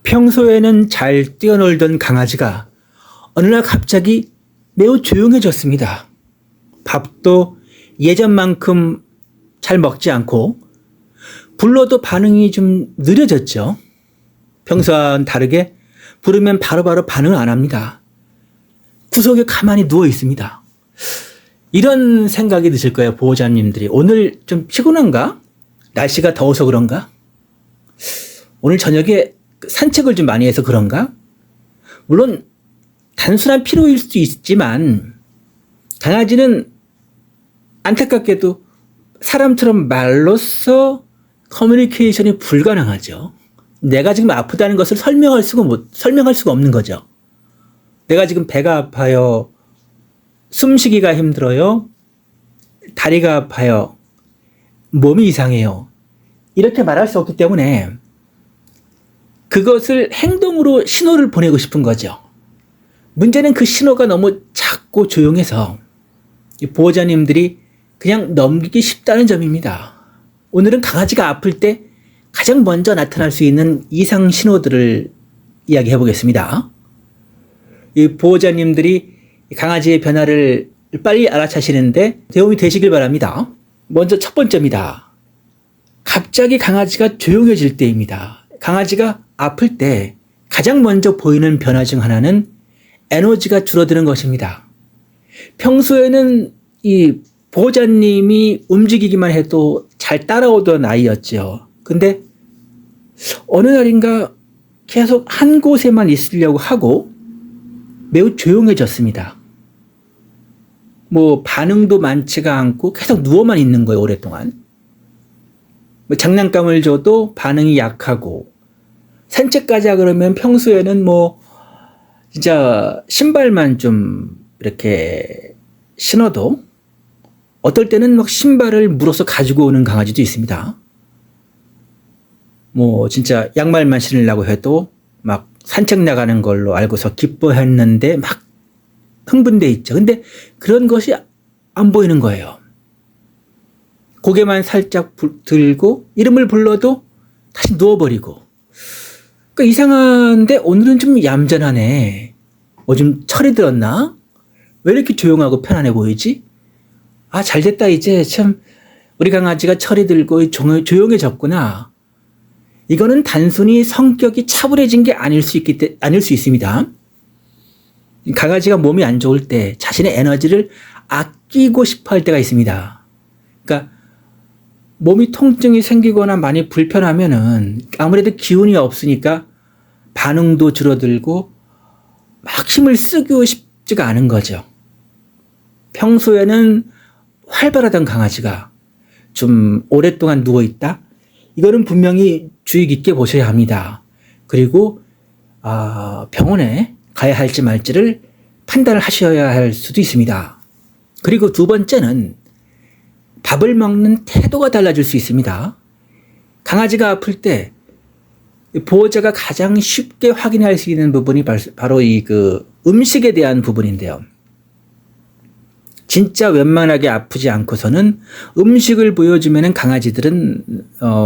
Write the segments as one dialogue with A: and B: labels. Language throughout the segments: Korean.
A: 평소에는 잘 뛰어놀던 강아지가 어느 날 갑자기 매우 조용해졌습니다. 밥도 예전만큼 잘 먹지 않고 불러도 반응이 좀 느려졌죠. 평소와는 다르게 부르면 바로바로 반응을 안 합니다. 구석에 가만히 누워 있습니다. 이런 생각이 드실 거예요, 보호자님들이. 오늘 좀 피곤한가? 날씨가 더워서 그런가? 오늘 저녁에 산책을 좀 많이 해서 그런가? 물론 단순한 피로일 수도 있지만 강아지는 안타깝게도 사람처럼 말로써 커뮤니케이션이 불가능하죠. 내가 지금 아프다는 것을 설명할 수가 없는 거죠. 내가 지금 배가 아파요. 숨쉬기가 힘들어요. 다리가 아파요. 몸이 이상해요. 이렇게 말할 수 없기 때문에 그것을 행동으로 신호를 보내고 싶은 거죠. 문제는 그 신호가 너무 작고 조용해서 보호자님들이 그냥 넘기기 쉽다는 점입니다. 오늘은 강아지가 아플 때 가장 먼저 나타날 수 있는 이상 신호들을 이야기해 보겠습니다. 이 보호자님들이 강아지의 변화를 빨리 알아차시는데 도움이 되시길 바랍니다. 먼저 첫 번째입니다. 갑자기 강아지가 조용해질 때입니다. 강아지가 아플 때 가장 먼저 보이는 변화 중 하나는 에너지가 줄어드는 것입니다. 평소에는 이 보호자님이 움직이기만 해도 잘 따라오던 아이였죠. 근데 어느 날인가 계속 한 곳에만 있으려고 하고 매우 조용해졌습니다. 반응도 많지가 않고 계속 누워만 있는 거예요, 오랫동안. 장난감을 줘도 반응이 약하고, 산책 가자 그러면 평소에는 진짜 신발만 좀 이렇게 신어도 어떨 때는 신발을 물어서 가지고 오는 강아지도 있습니다. 진짜 양말만 신으려고 해도 산책 나가는 걸로 알고서 기뻐했는데 흥분돼 있죠. 근데 그런 것이 안 보이는 거예요. 고개만 살짝 들고 이름을 불러도 다시 누워버리고. 그러니까 이상한데 오늘은 좀 얌전하네. 좀 철이 들었나? 왜 이렇게 조용하고 편안해 보이지? 잘됐다. 이제 참 우리 강아지가 철이 들고 조용해졌구나. 이거는 단순히 성격이 차분해진 게 아닐 수 있습니다. 강아지가 몸이 안 좋을 때 자신의 에너지를 아끼고 싶어 할 때가 있습니다. 그러니까 몸이 통증이 생기거나 많이 불편하면은 아무래도 기운이 없으니까 반응도 줄어들고 막 힘을 쓰고 싶지가 않은 거죠. 평소에는 활발하던 강아지가 좀 오랫동안 누워있다? 이거는 분명히 주의 깊게 보셔야 합니다. 그리고 병원에 가야 할지 말지를 판단을 하셔야 할 수도 있습니다. 그리고 두 번째는 밥을 먹는 태도가 달라질 수 있습니다. 강아지가 아플 때 보호자가 가장 쉽게 확인할 수 있는 부분이 바로 음식에 대한 부분인데요. 진짜 웬만하게 아프지 않고서는 음식을 보여주면 강아지들은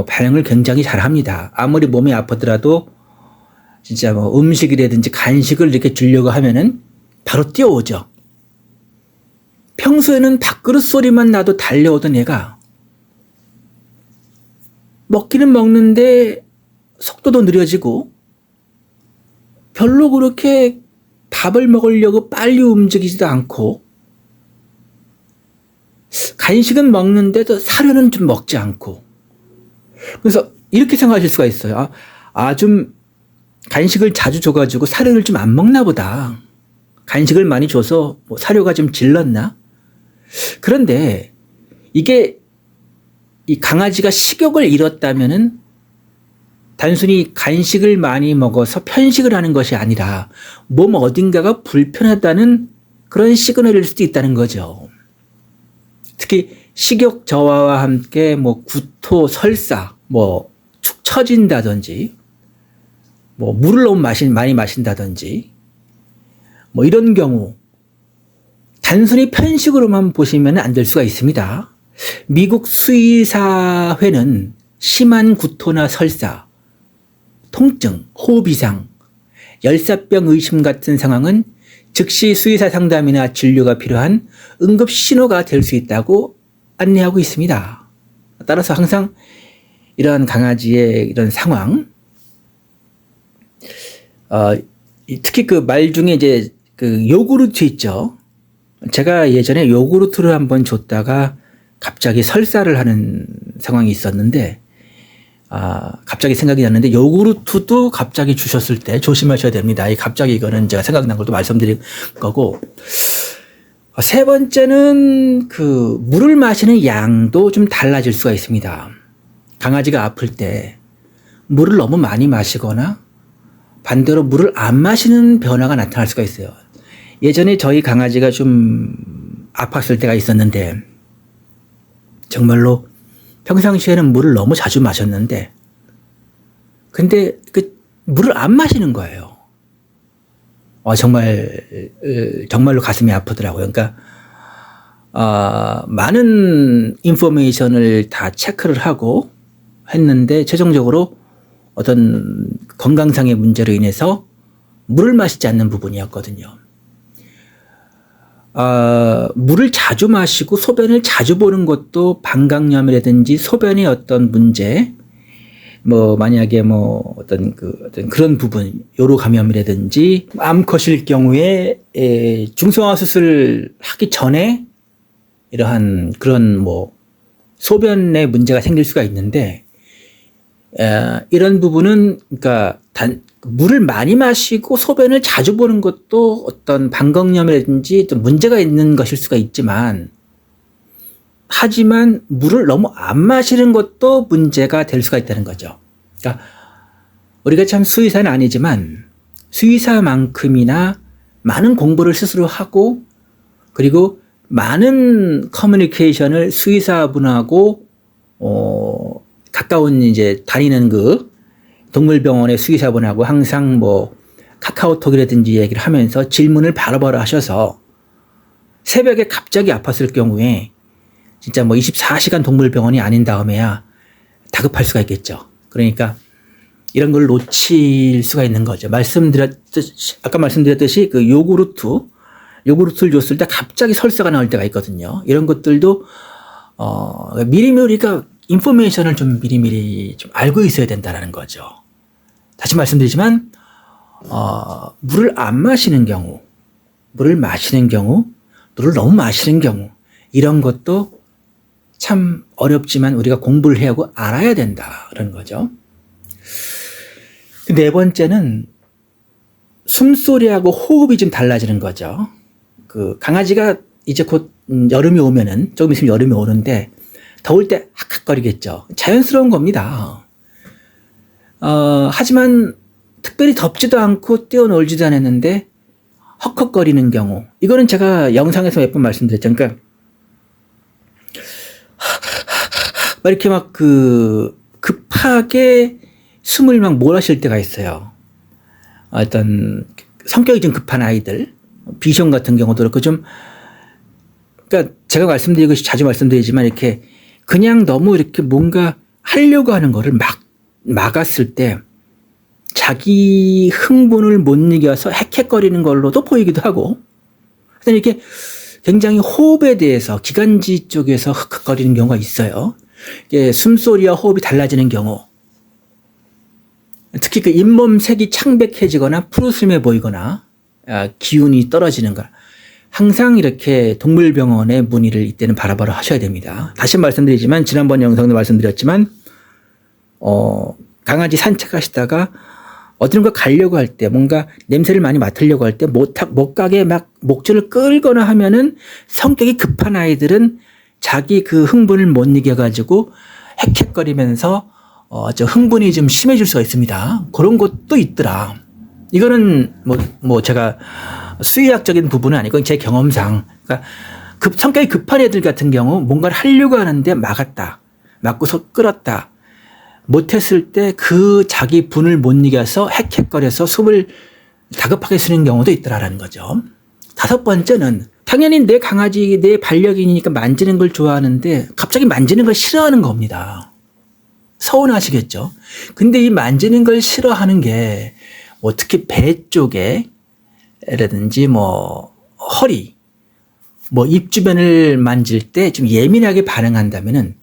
A: 반응을 굉장히 잘합니다. 아무리 몸이 아프더라도 진짜 음식이라든지 간식을 이렇게 주려고 하면은 바로 뛰어오죠. 평소에는 밥그릇 소리만 나도 달려오던 애가 먹기는 먹는데 속도도 느려지고 별로 그렇게 밥을 먹으려고 빨리 움직이지도 않고 간식은 먹는데도 사료는 좀 먹지 않고. 그래서 이렇게 생각하실 수가 있어요. 좀 간식을 자주 줘가지고 사료를 좀 안 먹나 보다. 간식을 많이 줘서 사료가 좀 질렀나? 그런데 이게 이 강아지가 식욕을 잃었다면은 단순히 간식을 많이 먹어서 편식을 하는 것이 아니라 몸 어딘가가 불편하다는 그런 시그널일 수도 있다는 거죠. 특히 식욕 저하와 함께 구토, 설사, 축 처진다든지 물을 너무 많이 마신다든지 이런 경우 단순히 편식으로만 보시면 안 될 수가 있습니다. 미국 수의사회는 심한 구토나 설사, 통증, 호흡 이상, 열사병 의심 같은 상황은 즉시 수의사 상담이나 진료가 필요한 응급 신호가 될 수 있다고 안내하고 있습니다. 따라서 항상 이러한 강아지의 이런 상황, 특히 그 말 중에 이제 그 요구르트 있죠. 제가 예전에 요구르트를 한번 줬다가 갑자기 설사를 하는 상황이 있었는데, 갑자기 생각이 났는데, 요구르트도 갑자기 주셨을 때 조심하셔야 됩니다. 갑자기 이거는 제가 생각난 걸 또 말씀드린 거고, 세 번째는 그 물을 마시는 양도 좀 달라질 수가 있습니다. 강아지가 아플 때 물을 너무 많이 마시거나 반대로 물을 안 마시는 변화가 나타날 수가 있어요. 예전에 저희 강아지가 좀 아팠을 때가 있었는데 정말로 평상시에는 물을 너무 자주 마셨는데 근데 그 물을 안 마시는 거예요. 정말로 가슴이 아프더라고요. 그러니까 많은 인포메이션을 다 체크를 하고 했는데 최종적으로 어떤 건강상의 문제로 인해서 물을 마시지 않는 부분이었거든요. 물을 자주 마시고 소변을 자주 보는 것도 방광염이라든지 소변의 어떤 문제, 만약에 어떤 그런 부분, 요로 감염이라든지 암컷일 경우에 중성화 수술을 하기 전에 이러한 그런 소변에 문제가 생길 수가 있는데, 이런 부분은 그러니까 물을 많이 마시고 소변을 자주 보는 것도 어떤 방광염이라든지 또 문제가 있는 것일 수가 있지만, 하지만 물을 너무 안 마시는 것도 문제가 될 수가 있다는 거죠. 그러니까 우리가 참 수의사는 아니지만 수의사만큼이나 많은 공부를 스스로 하고 그리고 많은 커뮤니케이션을 수의사분하고 가까운 이제 다니는 그 동물병원의 수의사분하고 항상 카카오톡이라든지 얘기를 하면서 질문을 바로바로 하셔서 새벽에 갑자기 아팠을 경우에 진짜 24시간 동물병원이 아닌 다음에야 다급할 수가 있겠죠. 그러니까 이런 걸 놓칠 수가 있는 거죠. 아까 말씀드렸듯이 그 요구르트를 줬을 때 갑자기 설사가 나올 때가 있거든요. 이런 것들도 미리미리 우리가 인포메이션을 좀 미리미리 좀 알고 있어야 된다는 거죠. 다시 말씀드리지만 물을 안 마시는 경우, 물을 마시는 경우, 물을 너무 마시는 경우 이런 것도 참 어렵지만 우리가 공부를 해야 하고 알아야 된다 그런 거죠. 네 번째는 숨소리하고 호흡이 좀 달라지는 거죠. 그 강아지가 이제 곧 여름이 오면은 조금 있으면 여름이 오는데 더울 때 헥헥거리겠죠. 자연스러운 겁니다. 하지만 특별히 덥지도 않고 뛰어놀지도 않았는데 헉헉거리는 경우, 이거는 제가 영상에서 몇 번 말씀드렸죠. 그러니까 이렇게 급하게 숨을 몰아쉴 때가 있어요. 어떤 성격이 좀 급한 아이들, 비숑 같은 경우도 그렇고 그러니까 제가 자주 말씀드리지만 이렇게 그냥 너무 이렇게 뭔가 하려고 하는 거를 막았을 때 자기 흥분을 못 이겨서 헥헥거리는 걸로도 보이기도 하고, 이렇게 굉장히 호흡에 대해서 기관지 쪽에서 흑흑거리는 경우가 있어요. 숨소리와 호흡이 달라지는 경우, 특히 그 잇몸색이 창백해지거나 푸르스름해 보이거나 기운이 떨어지는 것, 항상 이렇게 동물병원에 문의를 이때는 바로바로 하셔야 됩니다. 다시 말씀드리지만 지난번 영상도 말씀드렸지만 강아지 산책하시다가 어디론가 가려고 할 때, 뭔가 냄새를 많이 맡으려고 할 때 못 가게 막 목줄을 끌거나 하면은 성격이 급한 아이들은 자기 그 흥분을 못 이겨가지고 헥헥거리면서 저 흥분이 좀 심해질 수가 있습니다. 그런 것도 있더라. 이거는 제가 수의학적인 부분은 아니고 제 경험상, 그러니까 성격이 급한 애들 같은 경우 뭔가를 하려고 하는데 막고서 끌었다. 못했을 때 그 자기 분을 못 이겨서 헥헥거려서 숨을 다급하게 쉬는 경우도 있더라라는 거죠. 다섯 번째는 당연히 내 강아지, 내 반려견이니까 만지는 걸 좋아하는데 갑자기 만지는 걸 싫어하는 겁니다. 서운하시겠죠. 근데 이 만지는 걸 싫어하는 게 뭐 특히 배 쪽에 라든지 뭐 허리, 뭐 입 주변을 만질 때 좀 예민하게 반응한다면은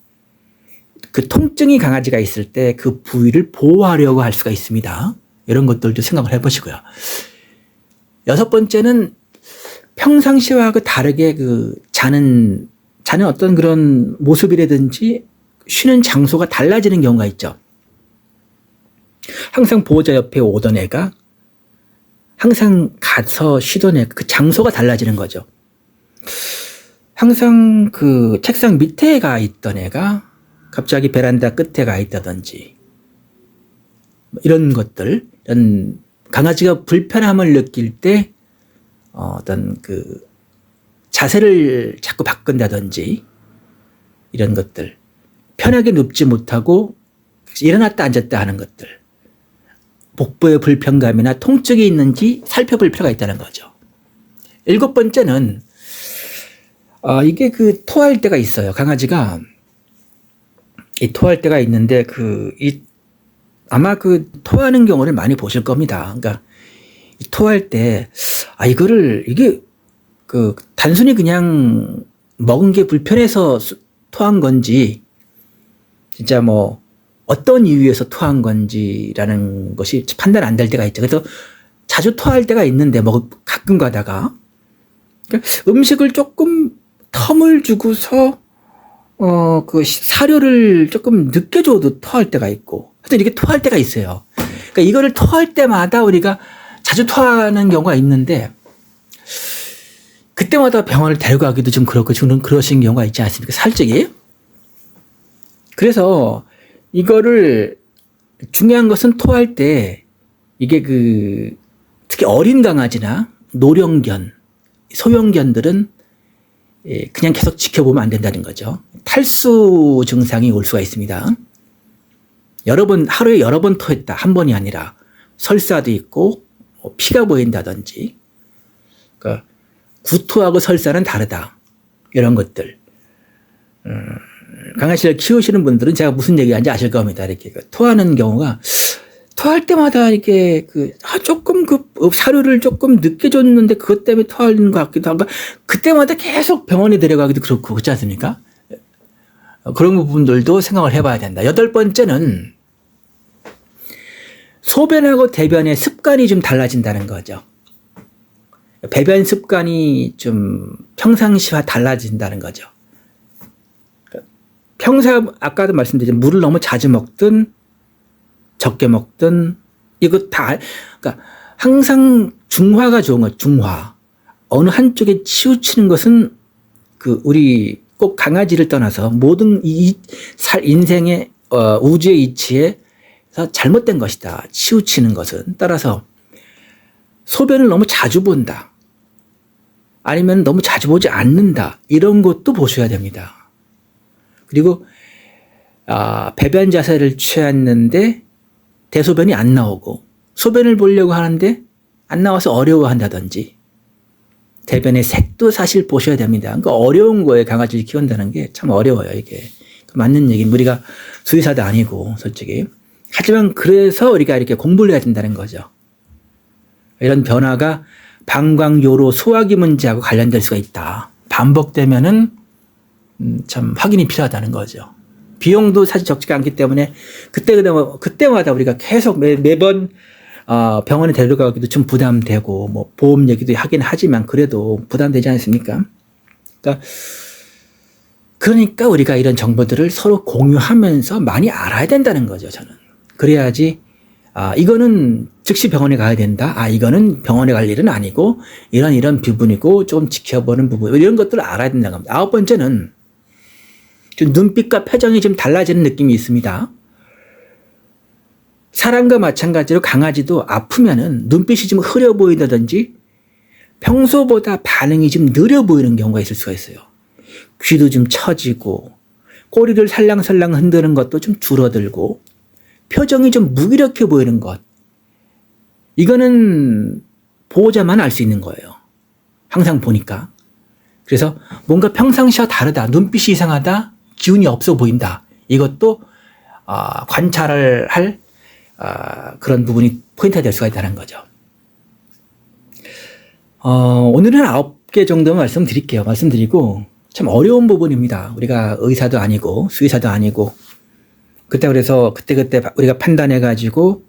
A: 그 통증이 강아지가 있을 때 그 부위를 보호하려고 할 수가 있습니다. 이런 것들도 생각을 해보시고요. 6번째는 평상시와 다르게 자는 어떤 그런 모습이라든지 쉬는 장소가 달라지는 경우가 있죠. 항상 보호자 옆에 오던 애가 항상 가서 쉬던 애, 그 장소가 달라지는 거죠. 항상 그 책상 밑에 가 있던 애가 갑자기 베란다 끝에 가 있다든지, 이런 것들, 이런 강아지가 불편함을 느낄 때 어떤 그 자세를 자꾸 바꾼다든지, 이런 것들, 편하게 눕지 못하고 일어났다 앉았다 하는 것들, 복부에 불편감이나 통증이 있는지 살펴볼 필요가 있다는 거죠. 7번째는 이게 토할 때가 있어요. 강아지가 이 토할 때가 있는데 아마 토하는 경우를 많이 보실 겁니다. 그러니까 토할 때 이게 단순히 그냥 먹은 게 불편해서 토한 건지, 진짜 뭐 어떤 이유에서 토한 건지라는 것이 판단 안 될 때가 있죠. 그래서 자주 토할 때가 있는데 가끔 가다가 그러니까 음식을 조금 텀을 주고서 그 사료를 조금 늦게 줘도 토할 때가 있고, 하여튼 이렇게 토할 때가 있어요. 그러니까 이거를 토할 때마다 우리가 자주 토하는 경우가 있는데, 그때마다 병원을 데려가기도 좀 그렇고 그러신 경우가 있지 않습니까? 살짝이. 그래서 이거를 중요한 것은 토할 때 이게 특히 어린 강아지나 노령견, 소형견들은 그냥 계속 지켜보면 안 된다는 거죠. 탈수 증상이 올 수가 있습니다. 하루에 여러 번 토했다. 한 번이 아니라 설사도 있고 피가 보인다든지, 그러니까 구토하고 설사는 다르다. 이런 것들. 강아지를 키우시는 분들은 제가 무슨 얘기하는지 아실 겁니다. 이렇게 토하는 경우가, 토할 때마다 이렇게 조금 사료를 조금 늦게 줬는데 그것 때문에 토하는 것 같기도 하고, 그때마다 계속 병원에 데려가기도 그렇고, 그렇지 않습니까? 그런 부분들도 생각을 해봐야 된다. 8번째는 소변하고 대변의 습관이 좀 달라진다는 거죠. 배변 습관이 좀 평상시와 달라진다는 거죠. 아까도 말씀드렸지만 물을 너무 자주 먹든 적게 먹든 이거 다, 그러니까 항상 중화가 좋은 것, 중화. 어느 한쪽에 치우치는 것은 우리 꼭 강아지를 떠나서 모든 인생의 우주의 이치에서 잘못된 것이다. 치우치는 것은. 따라서 소변을 너무 자주 본다. 아니면 너무 자주 보지 않는다. 이런 것도 보셔야 됩니다. 그리고 배변 자세를 취했는데 대소변이 안 나오고, 소변을 보려고 하는데 안 나와서 어려워한다든지, 대변의 색도 사실 보셔야 됩니다. 그러니까 어려운 거예요. 강아지를 키운다는 게 참 어려워요. 이게 맞는 얘기는, 우리가 수의사도 아니고 솔직히. 하지만 그래서 우리가 이렇게 공부를 해야 된다는 거죠. 이런 변화가 방광, 요로, 소화기 문제하고 관련될 수가 있다. 반복되면은 참 확인이 필요하다는 거죠. 비용도 사실 적지가 않기 때문에 그때마다 우리가 계속 매번 병원에 데려가기도 좀 부담되고, 뭐 보험 얘기도 하긴 하지만 그래도 부담되지 않습니까? 그러니까 우리가 이런 정보들을 서로 공유하면서 많이 알아야 된다는 거죠, 저는. 그래야지 이거는 즉시 병원에 가야 된다. 이거는 병원에 갈 일은 아니고 이런 부분이고 좀 지켜보는 부분, 이런 것들을 알아야 된다는 겁니다. 9번째는 좀 눈빛과 표정이 좀 달라지는 느낌이 있습니다. 사람과 마찬가지로 강아지도 아프면은 눈빛이 좀 흐려 보인다든지 평소보다 반응이 좀 느려 보이는 경우가 있을 수가 있어요. 귀도 좀 처지고 꼬리를 살랑살랑 흔드는 것도 좀 줄어들고 표정이 좀 무기력해 보이는 것. 이거는 보호자만 알 수 있는 거예요. 항상 보니까. 그래서 뭔가 평상시와 다르다. 눈빛이 이상하다. 기운이 없어 보인다. 이것도 관찰을 할 그런 부분이 포인트가 될 수가 있다는 거죠. 오늘은 9개 정도 말씀드리고 참 어려운 부분입니다. 우리가 의사도 아니고 수의사도 아니고 그래서 그때 우리가 판단해 가지고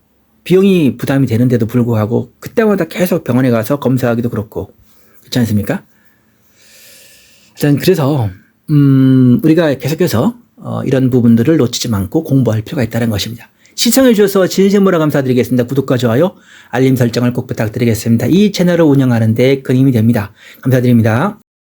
A: 비용이 부담이 되는데도 불구하고 그때마다 계속 병원에 가서 검사하기도 그렇고 그렇지 않습니까? 일단 그래서 우리가 계속해서 이런 부분들을 놓치지 않고 공부할 필요가 있다는 것입니다. 시청해 주셔서 진심으로 감사드리겠습니다. 구독과 좋아요, 알림 설정을 꼭 부탁드리겠습니다. 이 채널을 운영하는 데 큰 힘이 됩니다. 감사드립니다.